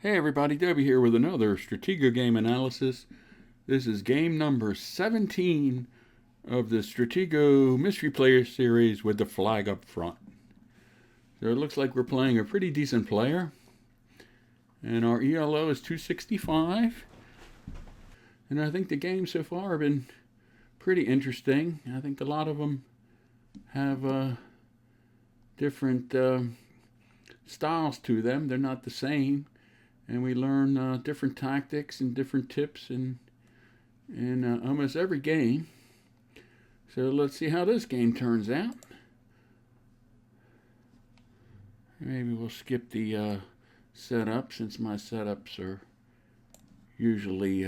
Hey everybody, Debbie here with another Stratego game analysis. This is game number 17 of the Stratego Mystery Player series with the flag up front. So it looks like we're playing a pretty decent player. And our ELO is 265. And I think the games so far have been pretty interesting. I think a lot of them have different styles to them. They're not the same. And we learn different tactics and different tips in almost every game. So let's see how this game turns out. Maybe we'll skip the setup, since my setups are usually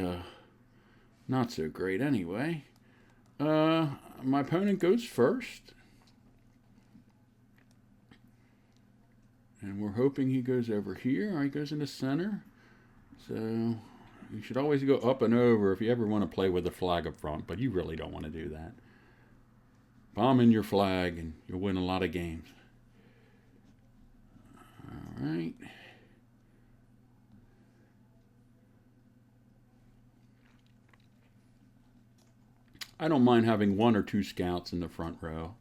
not so great anyway. My opponent goes first. And we're hoping he goes over here, or he goes in the center. So you should always go up and over if you ever want to play with a flag up front, but you really don't want to do that. Bomb in your flag and you'll win a lot of games. All right. I don't mind having one or two scouts in the front row,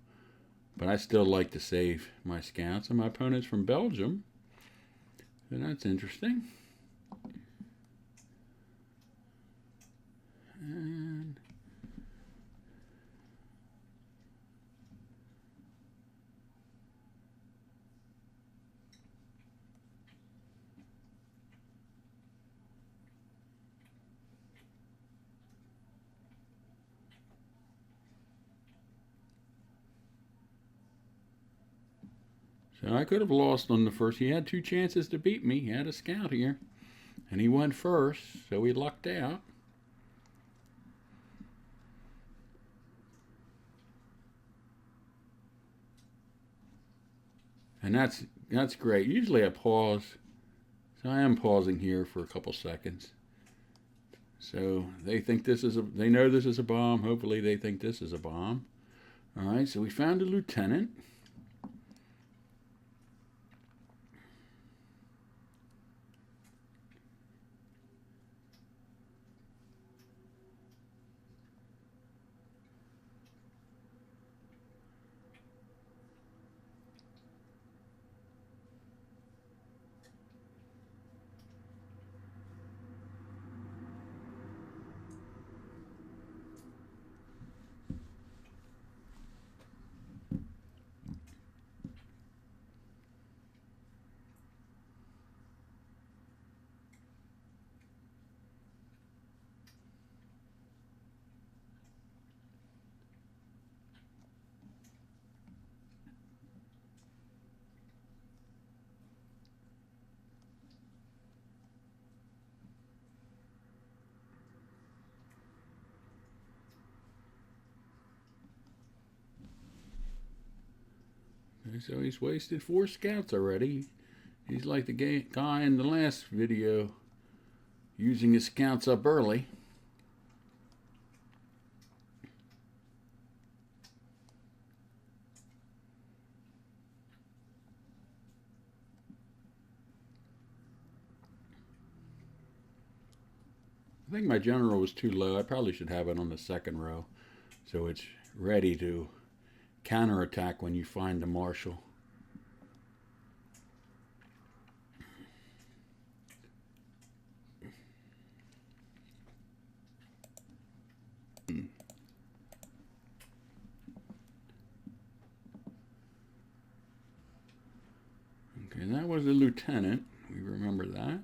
but I still like to save my scouts. And my opponent's from Belgium, so that's interesting. And so I could have lost on the first. He had two chances to beat me. He had a scout here, and he went first, so he lucked out. And that's great. Usually I pause, so I am pausing here for a couple seconds. So they think they know this is a bomb. Hopefully they think this is a bomb. All right, so we found a lieutenant. So he's wasted 4 scouts already. He's like the guy in the last video, using his scouts up early. I think my general was too low. I probably should have it on the second row, so it's ready to counterattack when you find the marshal. Okay, that was a lieutenant. We remember that.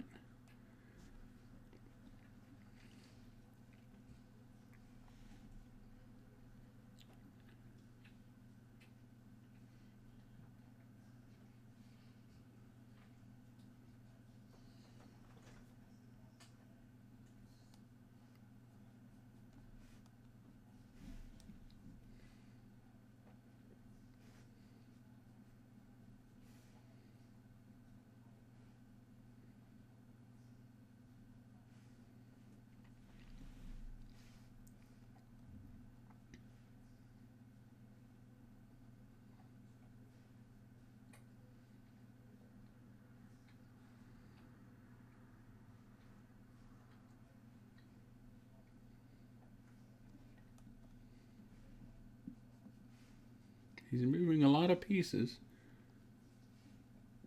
He's moving a lot of pieces.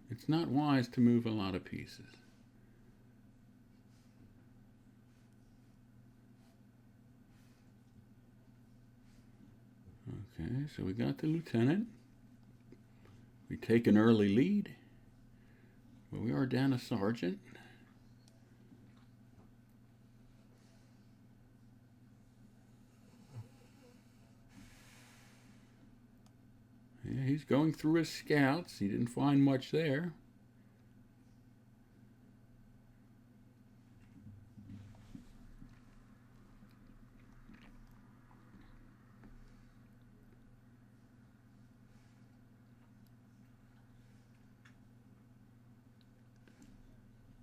It's not wise to move a lot of pieces. Okay, so we got the lieutenant. We take an early lead, but we are down a sergeant. Yeah, he's going through his scouts. He didn't find much there.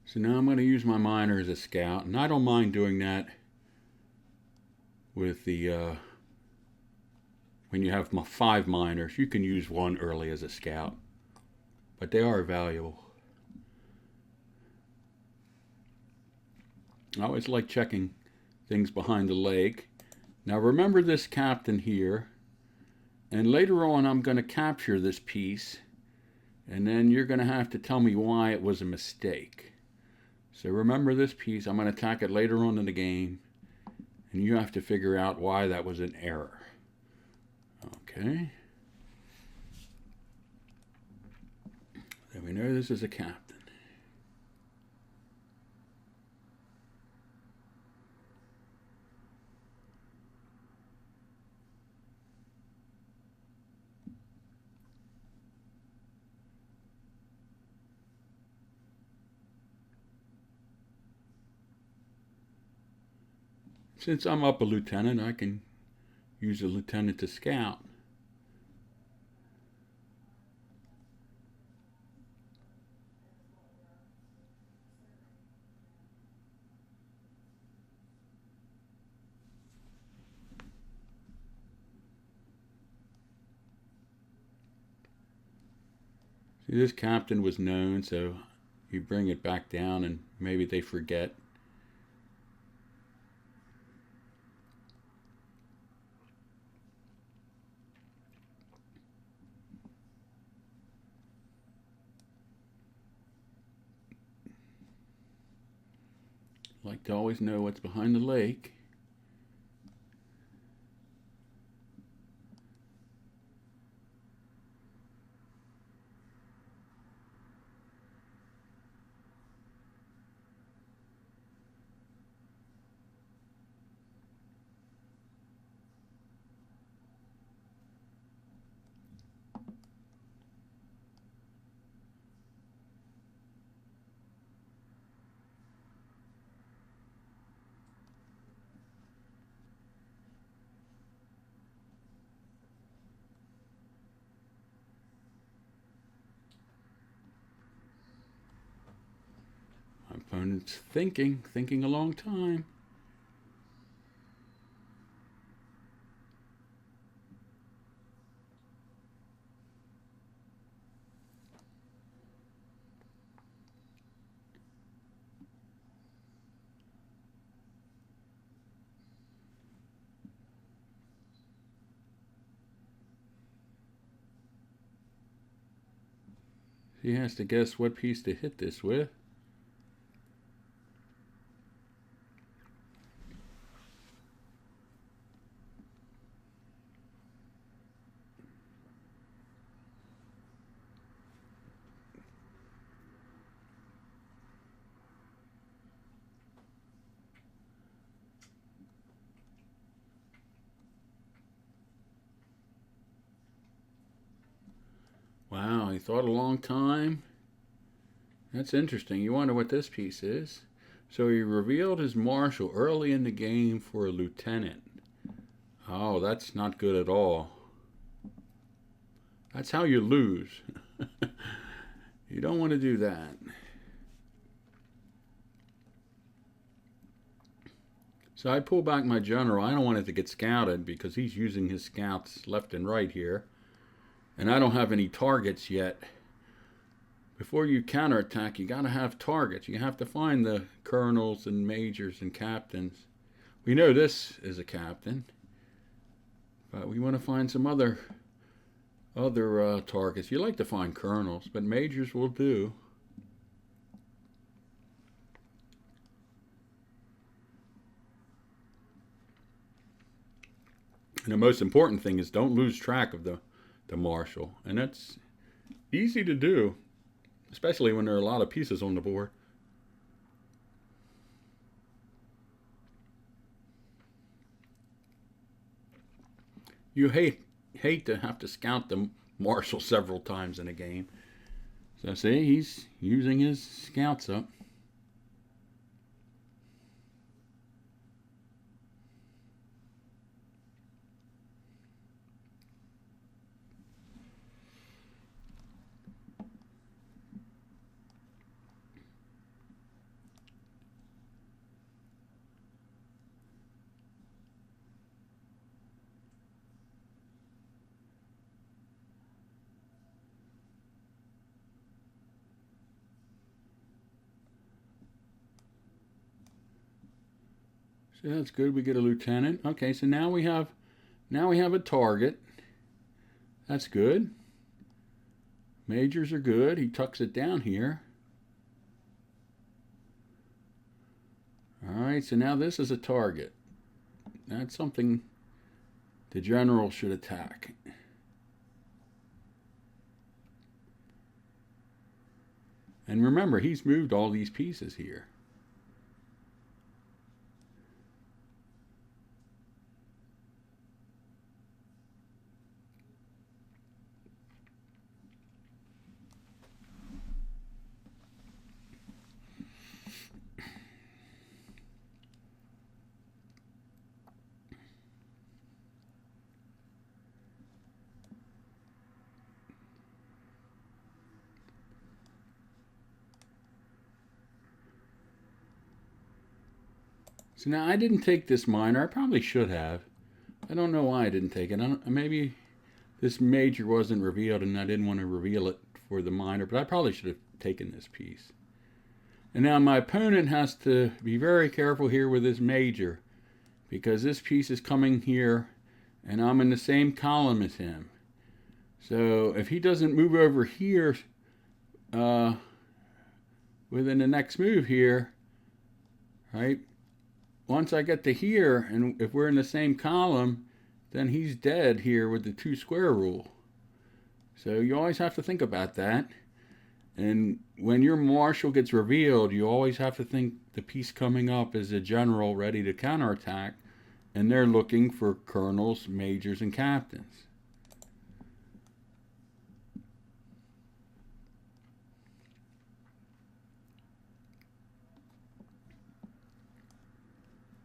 So now I'm going to use my miner as a scout, and I don't mind doing that with the when you have 5 miners. You can use 1 early as a scout, but they are valuable. I always like checking things behind the lake. Now remember this captain here, and later on I'm going to capture this piece, and then you're going to have to tell me why it was a mistake. So remember this piece. I'm going to attack it later on in the game, and you have to figure out why that was an error. Okay. Then we know this is a captain. Since I'm up a lieutenant, I can use a lieutenant to scout. See, this captain was known, so you bring it back down and maybe they forget. Like to always know what's behind the lake. My opponent's thinking a long time. He has to guess what piece to hit this with. Wow, he thought a long time. That's interesting. You wonder what this piece is. So he revealed his marshal early in the game for a lieutenant. Oh, that's not good at all. That's how you lose. You don't want to do that. So I pull back my general. I don't want it to get scouted because he's using his scouts left and right here. And I don't have any targets yet. Before you counterattack, you got to have targets. You have to find the colonels and majors and captains. We know this is a captain, but we want to find some other other targets. You like to find colonels, but majors will do. And the most important thing is don't lose track of the marshal. And that's easy to do, especially when there are a lot of pieces on the board. You hate to have to scout the marshal several times in a game. So see, he's using his scouts up. So that's good. We get a lieutenant. Okay, so now we have a target. That's good. Majors are good. He tucks it down here. All right, so now this is a target. That's something the general should attack. And remember, he's moved all these pieces here. So now I didn't take this minor. I probably should have. I don't know why I didn't take it. Maybe this major wasn't revealed and I didn't want to reveal it for the minor, but I probably should have taken this piece. And now my opponent has to be very careful here with this major because this piece is coming here and I'm in the same column as him. So if he doesn't move over here within the next move here, right? Once I get to here, and if we're in the same column, then he's dead here with the 2 square rule. So you always have to think about that. And when your marshal gets revealed, you always have to think the piece coming up is a general ready to counterattack, and they're looking for colonels, majors, and captains.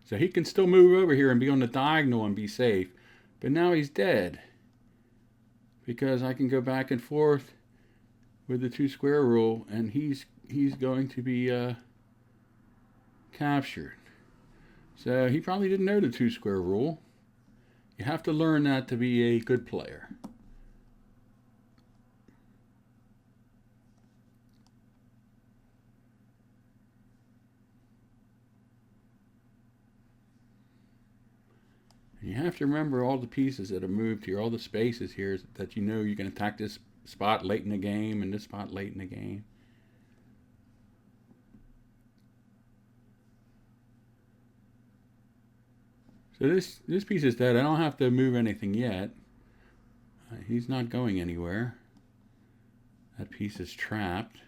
So he can still move over here and be on the diagonal and be safe. But now he's dead. Because I can go back and forth with the 2 square rule and he's going to be captured. So he probably didn't know the 2 square rule. You have to learn that to be a good player. You have to remember all the pieces that have moved here, all the spaces here that you know you can attack this spot late in the game and this spot late in the game. So this piece is dead. I don't have to move anything yet. He's not going anywhere. That piece is trapped.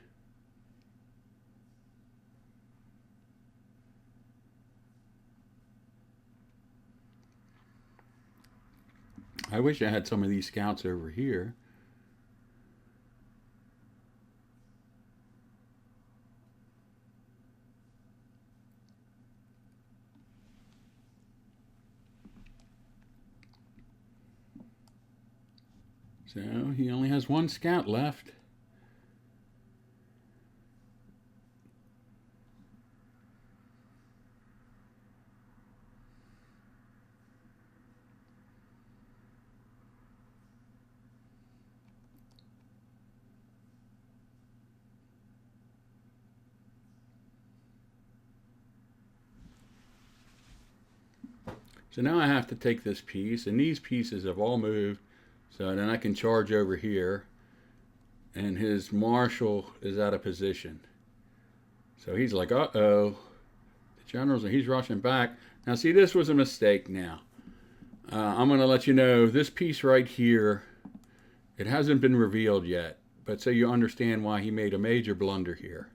I wish I had some of these scouts over here. So he only has 1 scout left. So now I have to take this piece, and these pieces have all moved So then I can charge over here, and his marshal is out of position. So he's like, uh-oh. The generals, and he's rushing back. Now, see, this was a mistake now. I'm going to let you know, this piece right here, it hasn't been revealed yet, but so you understand why he made a major blunder here.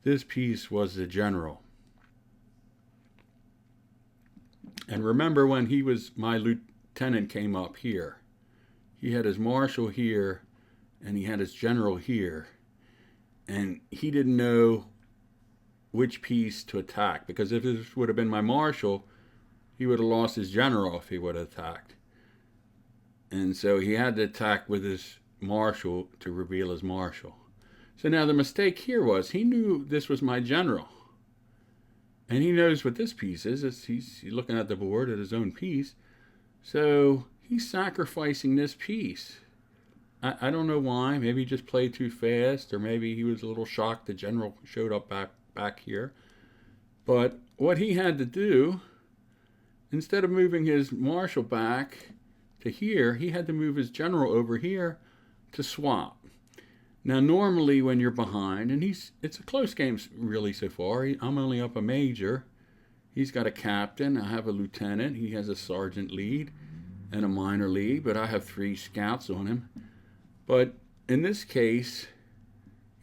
This piece was the general. And remember when my lieutenant came up here, he had his marshal here, and he had his general here, and he didn't know which piece to attack, because if this would have been my marshal, he would have lost his general if he would have attacked. And so he had to attack with his marshal to reveal his marshal. So now the mistake here was he knew this was my general. And he knows what this piece is. He's looking at the board at his own piece. So he's sacrificing this piece. I don't know why. Maybe he just played too fast, or maybe he was a little shocked the general showed up back here. But what he had to do, instead of moving his marshal back to here, he had to move his general over here to swap. Now, normally when you're behind, and it's a close game really so far. I'm only up a major. He's got a captain. I have a lieutenant. He has a sergeant lead and a minor lead, but I have 3 scouts on him. But in this case,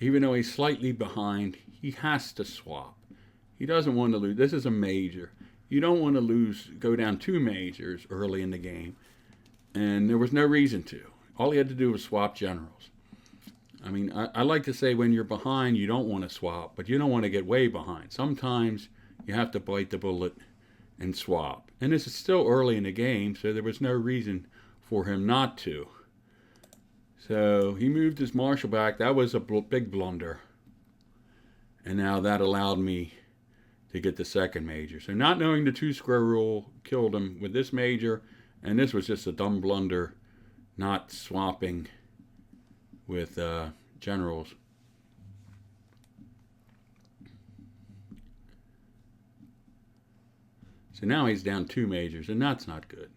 even though he's slightly behind, he has to swap. He doesn't want to lose. This is a major. You don't want to go down 2 majors early in the game. And there was no reason to. All he had to do was swap generals. I mean, I like to say when you're behind, you don't want to swap, but you don't want to get way behind. Sometimes you have to bite the bullet and swap. And this is still early in the game, so there was no reason for him not to. So he moved his marshal back. That was a big blunder. And now that allowed me to get the second major. So not knowing the 2 square rule killed him with this major, and this was just a dumb blunder, not swapping with generals. So now he's down 2 majors, and that's not good.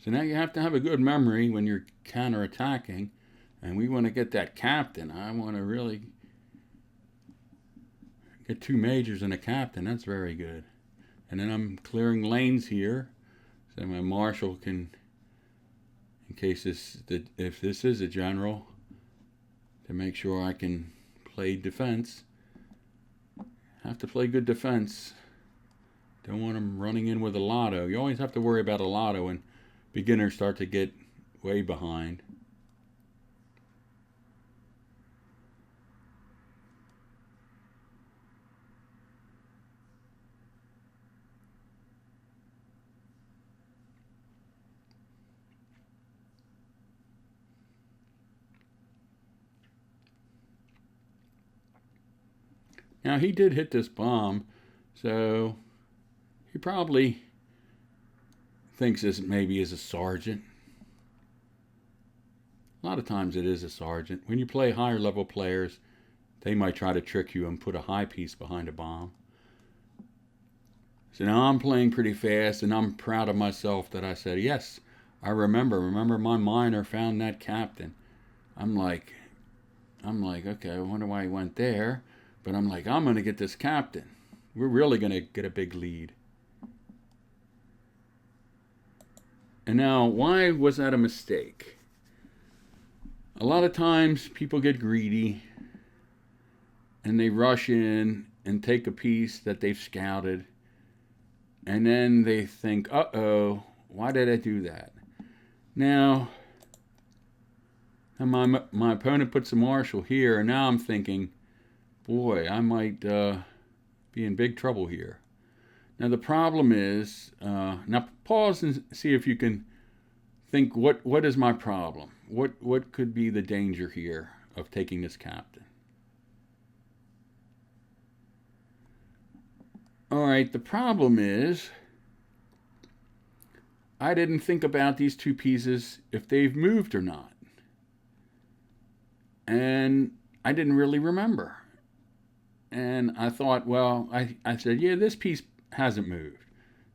So now you have to have a good memory when you're counterattacking, and we want to get that captain. I want to really get 2 majors and a captain. That's very good. And then I'm clearing lanes here, so my marshal can, in case if this is a general, to make sure I can play defense. Have to play good defense. Don't want him running in with a lotto. You always have to worry about a lotto when beginners start to get way behind. Now he did hit this bomb, so he probably thinks this maybe is a sergeant. A lot of times it is a sergeant. When you play higher level players, they might try to trick you and put a high piece behind a bomb. So now I'm playing pretty fast, and I'm proud of myself that I said, yes, I remember my minor found that captain. I'm like, okay, I wonder why he went there. But I'm like, I'm going to get this captain. We're really going to get a big lead. And now, why was that a mistake? A lot of times people get greedy and they rush in and take a piece that they've scouted, and then they think, uh-oh, why did I do that? Now my opponent puts a marshal here, and now I'm thinking, boy, I might be in big trouble here. Now the problem is, now pause and see if you can think, what is my problem? What could be the danger here of taking this captain? All right, the problem is I didn't think about these two pieces if they've moved or not. And I didn't really remember. And I thought, well, I said, yeah, this piece hasn't moved.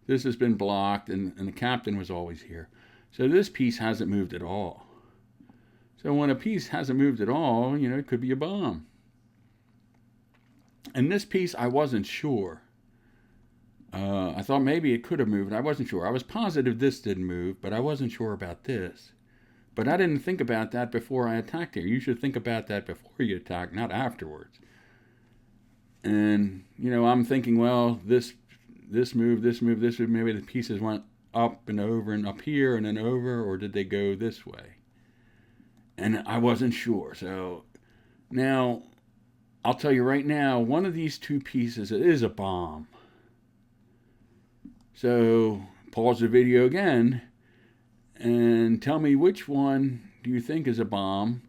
This has been blocked, and the captain was always here. So this piece hasn't moved at all. So when a piece hasn't moved at all, it could be a bomb. And this piece, I wasn't sure. I thought maybe it could have moved. I wasn't sure. I was positive this didn't move, but I wasn't sure about this. But I didn't think about that before I attacked here. You should think about that before you attack, not afterwards. And, I'm thinking, well, this move, maybe the pieces went up and over and up here and then over, or did they go this way? And I wasn't sure. So now, I'll tell you right now, one of these two pieces is a bomb. So pause the video again and tell me which one do you think is a bomb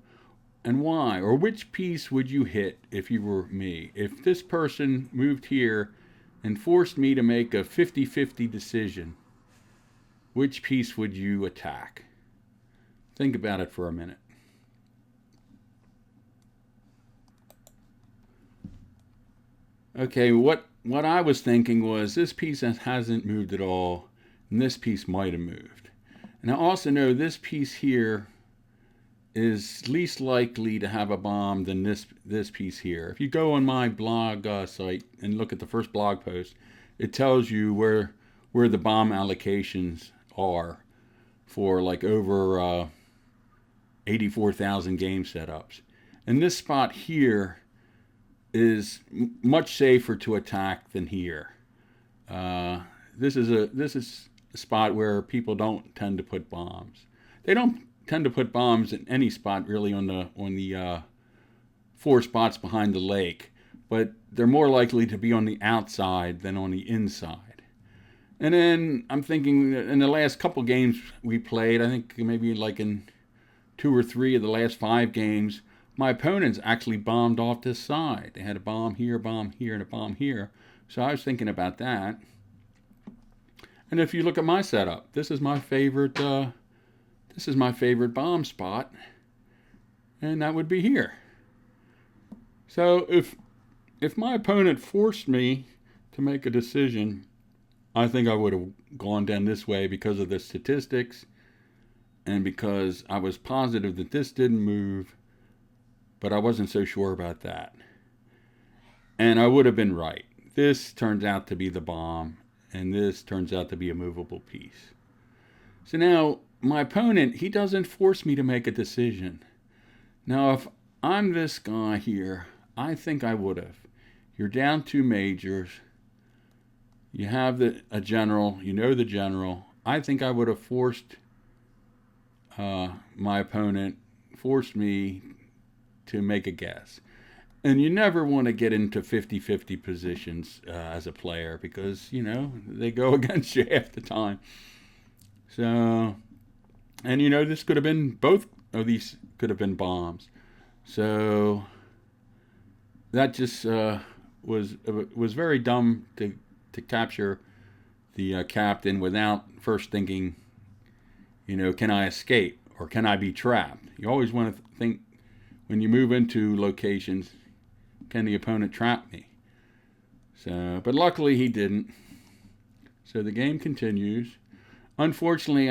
and why? Or which piece would you hit if you were me? If this person moved here and forced me to make a 50-50 decision, which piece would you attack? Think about it for a minute. Okay, what I was thinking was this piece hasn't moved at all, and this piece might have moved. And I also know this piece here is least likely to have a bomb than this piece here. If you go on my blog site and look at the first blog post, it tells you where the bomb allocations are for like over 84,000 game setups. And this spot here is much safer to attack than here. This is a spot where people don't tend to put bombs. They don't tend to put bombs in any spot really on the 4 spots behind the lake, but they're more likely to be on the outside than on the inside. And then I'm thinking in the last couple games we played, I think maybe like in 2 or 3 of the last 5 games, my opponents actually bombed off this side. They had a bomb here, and a bomb here. So I was thinking about that. And if you look at my setup, this is my favorite bomb spot, and that would be here. So if my opponent forced me to make a decision, I think I would have gone down this way because of the statistics and because I was positive that this didn't move, but I wasn't so sure about that. And I would have been right. This turns out to be the bomb, and this turns out to be a movable piece. So now, my opponent, he doesn't force me to make a decision. Now, if I'm this guy here, I think I would have. You're down 2 majors. You have a general. You know the general. I think I would have forced my opponent, forced me to make a guess. And you never want to get into 50-50 positions as a player because, they go against you half the time. So, and this could have been, both of these could have been bombs. So that just was very dumb to capture the captain without first thinking, can I escape or can I be trapped? You always want to think when you move into locations, can the opponent trap me? So, but luckily he didn't. So the game continues. Unfortunately,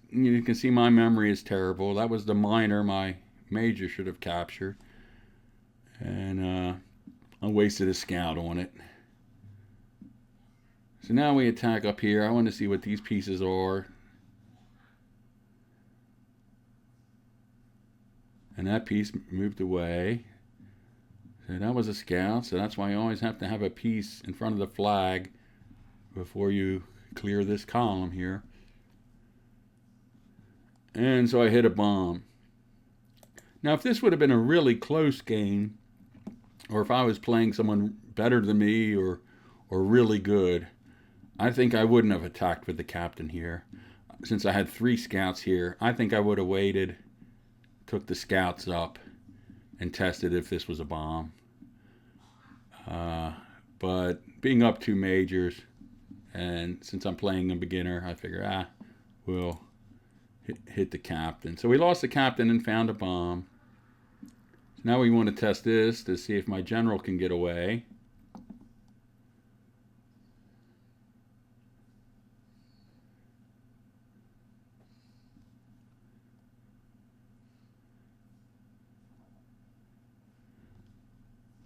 you can see my memory is terrible. That was the minor my major should have captured. And I wasted a scout on it. So now we attack up here. I want to see what these pieces are. And that piece moved away. So that was a scout. So that's why you always have to have a piece in front of the flag before you clear this column here. And so I hit a bomb. Now, if this would have been a really close game, or if I was playing someone better than me or really good, I think I wouldn't have attacked with the captain here. Since I had 3 scouts here, I think I would have waited, took the scouts up, and tested if this was a bomb. But being up 2 majors, and since I'm playing a beginner, I figure, we'll hit the captain. So we lost the captain and found a bomb. So now we want to test this to see if my general can get away.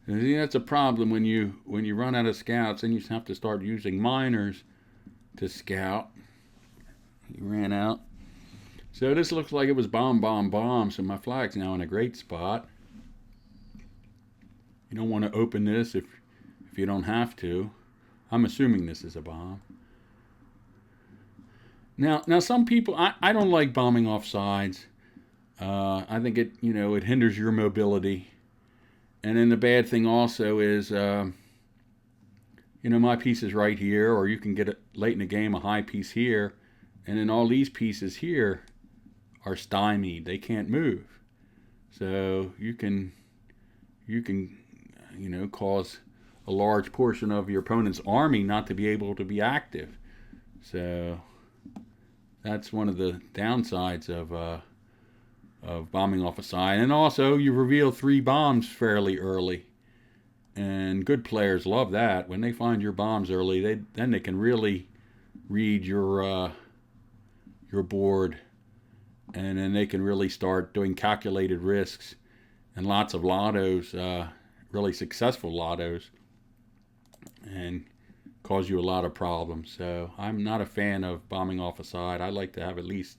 And see, that's a problem when you run out of scouts, and you have to start using miners to scout. He ran out. So this looks like it was bomb, bomb, bomb. So my flag's now in a great spot. You don't want to open this if you don't have to. I'm assuming this is a bomb. Now some people, I don't like bombing off sides. I think it hinders your mobility. And then the bad thing also is, my piece is right here, or you can get it late in the game, a high piece here, and then all these pieces here are stymied. They can't move. So you can cause a large portion of your opponent's army not to be able to be active. So that's one of the downsides of bombing off a side. And also, you reveal 3 bombs fairly early, and good players love that. When they find your bombs early, then they can really read your board, and then they can really start doing calculated risks and lots of lottos, really successful lottos, and cause you a lot of problems. So I'm not a fan of bombing off a side. I like to have at least,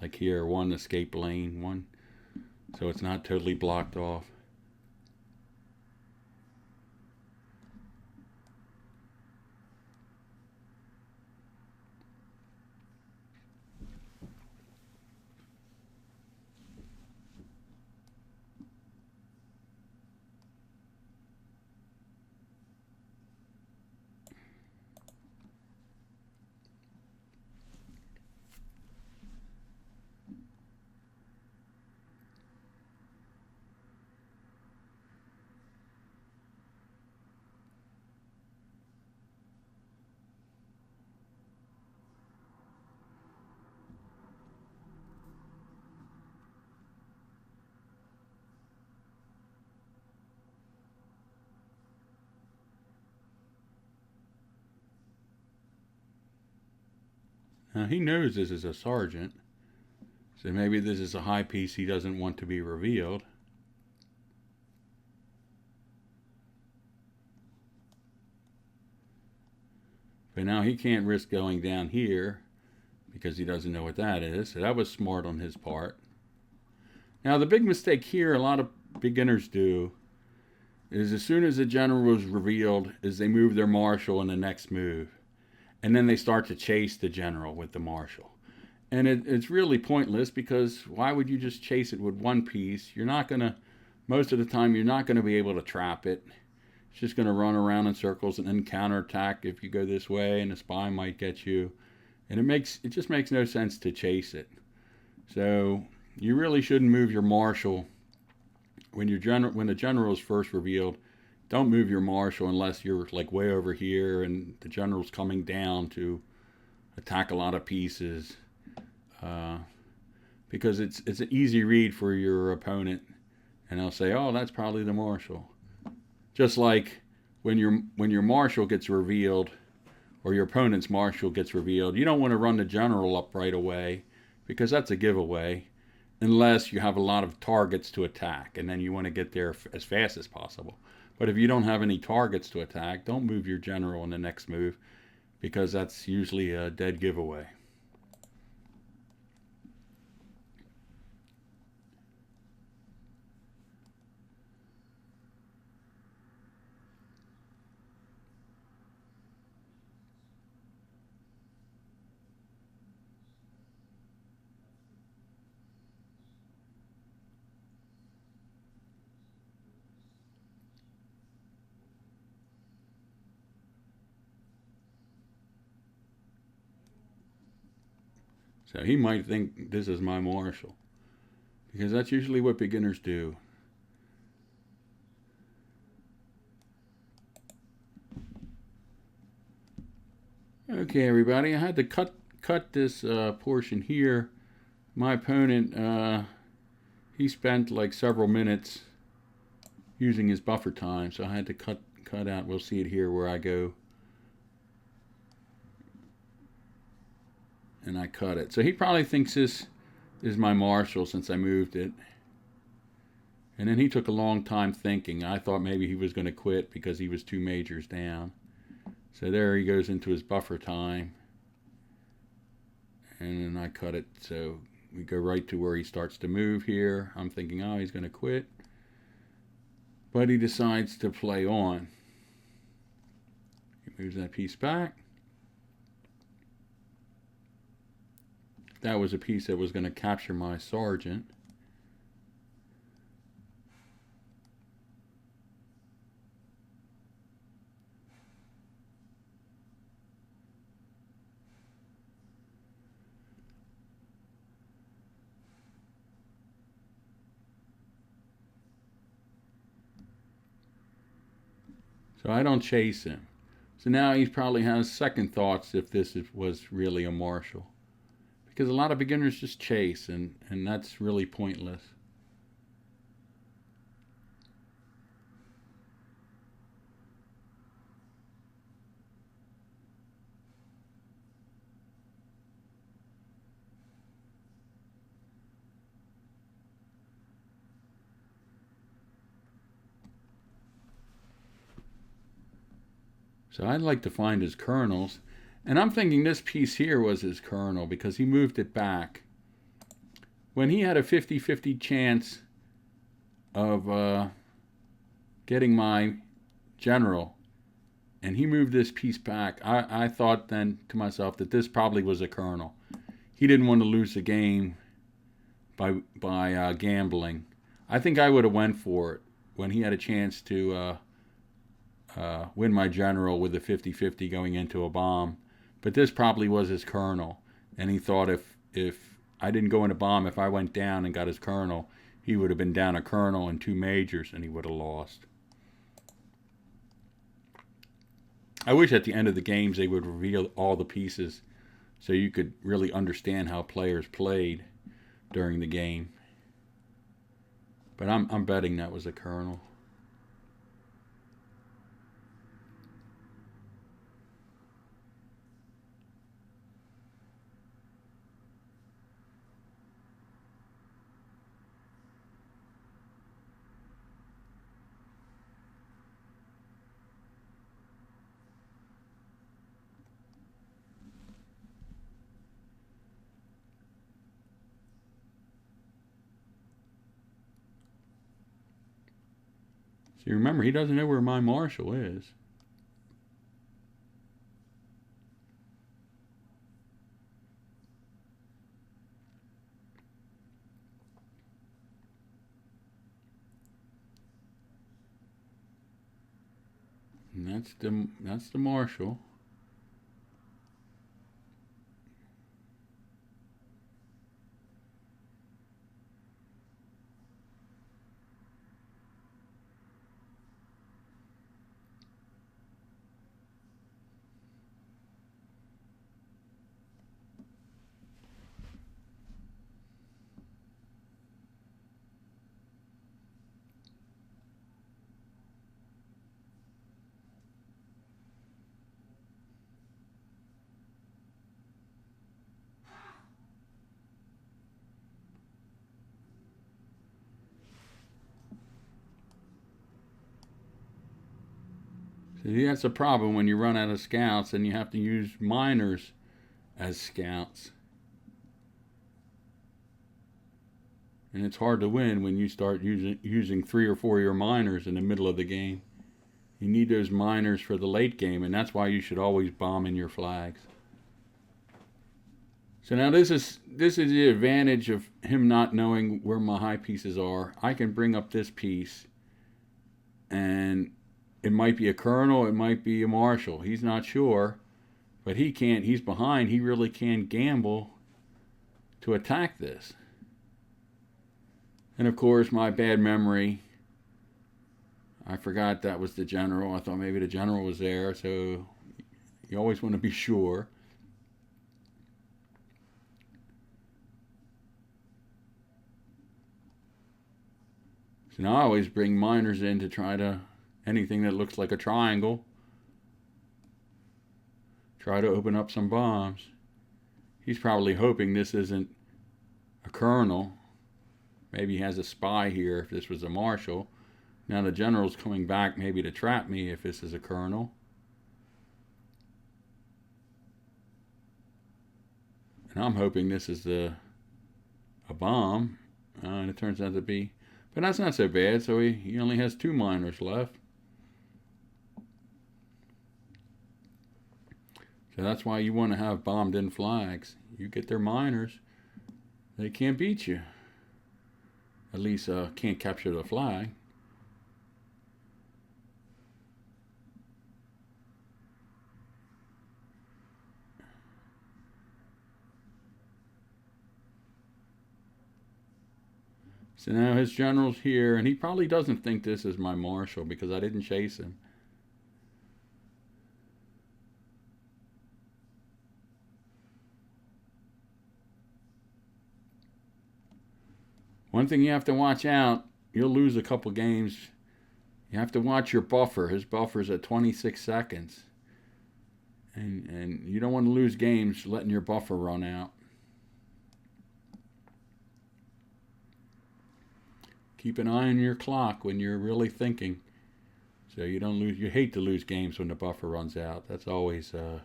like here, 1 escape lane, 1, so it's not totally blocked off. Now he knows this is a sergeant, so maybe this is a high piece he doesn't want to be revealed. But now he can't risk going down here because he doesn't know what that is. So that was smart on his part. Now the big mistake here a lot of beginners do is, as soon as the general is revealed, is they move their marshal in the next move. And then they start to chase the general with the marshal. And it's really pointless, because why would you just chase it with 1 piece? You're not going to, most of the time, you're not going to be able to trap it. It's just going to run around in circles and then counterattack if you go this way, and the spy might get you. And it just makes no sense to chase it. So you really shouldn't move your marshal when the general is first revealed. Don't move your marshal unless you're like way over here and the general's coming down to attack a lot of pieces, because it's an easy read for your opponent, and they'll say, "Oh, that's probably the marshal." Just like when your marshal gets revealed, or your opponent's marshal gets revealed, you don't want to run the general up right away, because that's a giveaway, unless you have a lot of targets to attack, and then you want to get there as fast as possible. But if you don't have any targets to attack, don't move your general in the next move, because that's usually a dead giveaway. So he might think this is my marshal, because that's usually what beginners do. Okay, everybody, I had to cut this portion here. My opponent, he spent like several minutes using his buffer time, so I had to cut out. We'll see it here where I go and I cut it. So he probably thinks this is my Marshall since I moved it. And then he took a long time thinking. I thought maybe he was going to quit because he was 2 majors down. So there he goes into his buffer time. And then I cut it. So we go right to where he starts to move here. I'm thinking, oh, he's going to quit. But he decides to play on. He moves that piece back. That was a piece that was going to capture my sergeant. So I don't chase him. So now he probably has second thoughts if this was really a Marshall. Because a lot of beginners just chase, and that's really pointless. So I'd like to find his kernels. And I'm thinking this piece here was his kernel because he moved it back. When he had a 50-50 chance of getting my general, and he moved this piece back, I thought then to myself that this probably was a kernel. He didn't want to lose the game by gambling. I think I would have went for it when he had a chance to win my general with a 50-50 going into a bomb. But this probably was his kernel. And he thought if I didn't go in a bomb, if I went down and got his kernel, he would have been down a kernel and 2 majors and he would have lost. I wish at the end of the games they would reveal all the pieces so you could really understand how players played during the game. But I'm betting that was a kernel. So you remember, he doesn't know where my Marshall is. And that's the Marshall. See, that's a problem when you run out of scouts and you have to use minors as scouts. And it's hard to win when you start using 3 or 4 of your minors in the middle of the game. You need those minors for the late game, and that's why you should always bomb in your flags. So now this is the advantage of him not knowing where my high pieces are. I can bring up this piece, and it might be a kernel, it might be a Marshall. He's not sure, but he can't. He's behind. He really can't gamble to attack this. And of course, my bad memory, I forgot that was the general. I thought maybe the general was there, so You always want to be sure. So now I always bring miners in to try to, anything that looks like a triangle, try to open up some bombs. He's probably hoping this isn't a colonel. Maybe he has a spy here if this was a marshal. Now the general's coming back maybe to trap me if this is a colonel. And I'm hoping this is a bomb. And it turns out to be. But that's not so bad. So he only has 2 miners left. So that's why you want to have bombed in flags. You get their miners, they can't beat you. At least can't capture the flag. So now his general's here, and he probably doesn't think this is my marshal because I didn't chase him. One thing you have to watch out, you'll lose a couple games. You have to watch your buffer. His buffer's at 26 seconds. And you don't want to lose games letting your buffer run out. Keep an eye on your clock when you're really thinking, so you don't lose. You hate to lose games when the buffer runs out. That's always a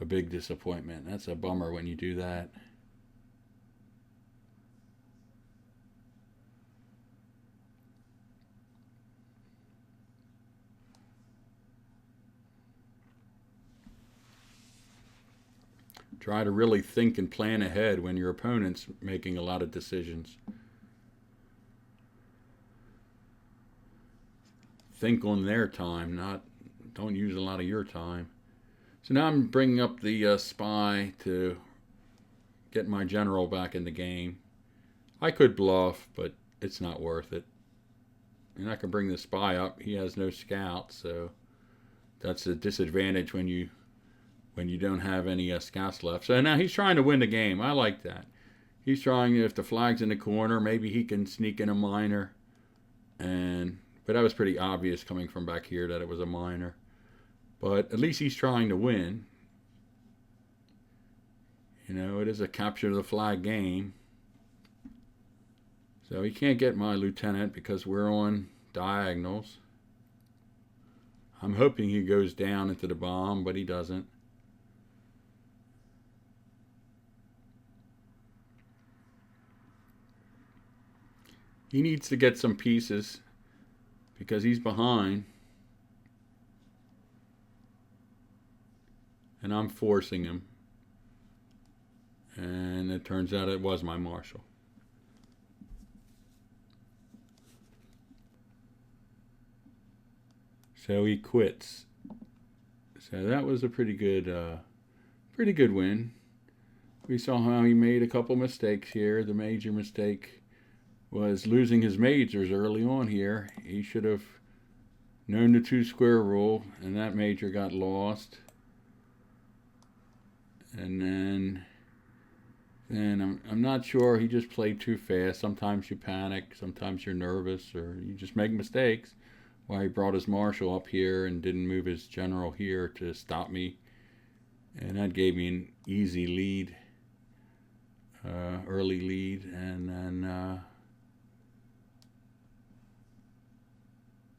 big disappointment. That's a bummer when you do that. Try to really think and plan ahead when your opponent's making a lot of decisions. Think on their time, don't use a lot of your time. So now I'm bringing up the spy to get my general back in the game. I could bluff, but it's not worth it. And I can bring the spy up. He has no scouts, so that's a disadvantage when you don't have any scouts left. So now he's trying to win the game. I like that. He's trying, if the flag's in the corner, maybe he can sneak in a miner. But that was pretty obvious coming from back here that it was a miner. But at least he's trying to win. You know, it is a capture the flag game. So he can't get my lieutenant because we're on diagonals. I'm hoping he goes down into the bomb, but he doesn't. He needs to get some pieces because he's behind. And I'm forcing him. And it turns out it was my marshal. So he quits. So that was a pretty good win. We saw how he made a couple mistakes here. The major mistake was losing his majors early on here. He should have known the 2 square rule, and that major got lost. And then I'm not sure, he just played too fast. Sometimes you panic, sometimes you're nervous, or you just make mistakes. Why he brought his marshal up here and didn't move his general here to stop me. And that gave me an easy lead, early lead, and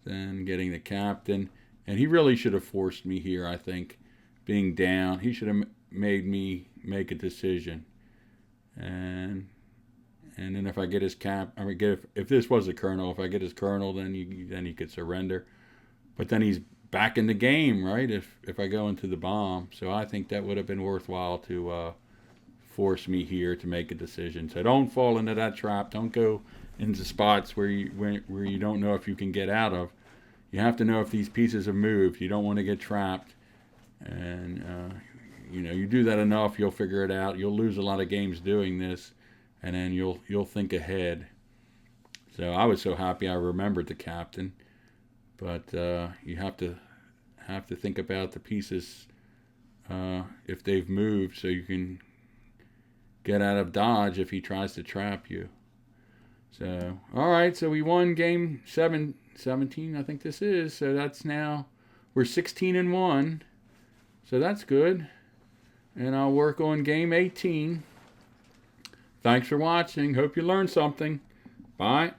then getting the captain. And he really should have forced me here, I think, being down. He should have made me make a decision. And then if I get his if this was a colonel, if I get his colonel, then he could surrender. But then he's back in the game, right? If I go into the bomb, so I think that would have been worthwhile to force me here to make a decision. So don't fall into that trap. Don't go into spots where you don't know if you can get out of. You have to know if these pieces have moved. You don't want to get trapped, and you do that enough, you'll figure it out. You'll lose a lot of games doing this, and then you'll think ahead. So I was so happy I remembered the captain, but you have to have to think about the pieces if they've moved, so you can get out of dodge if he tries to trap you. So, all right, so we won game 17, I think this is. So that's now, we're 16-1. So that's good. And I'll work on game 18. Thanks for watching. Hope you learned something. Bye.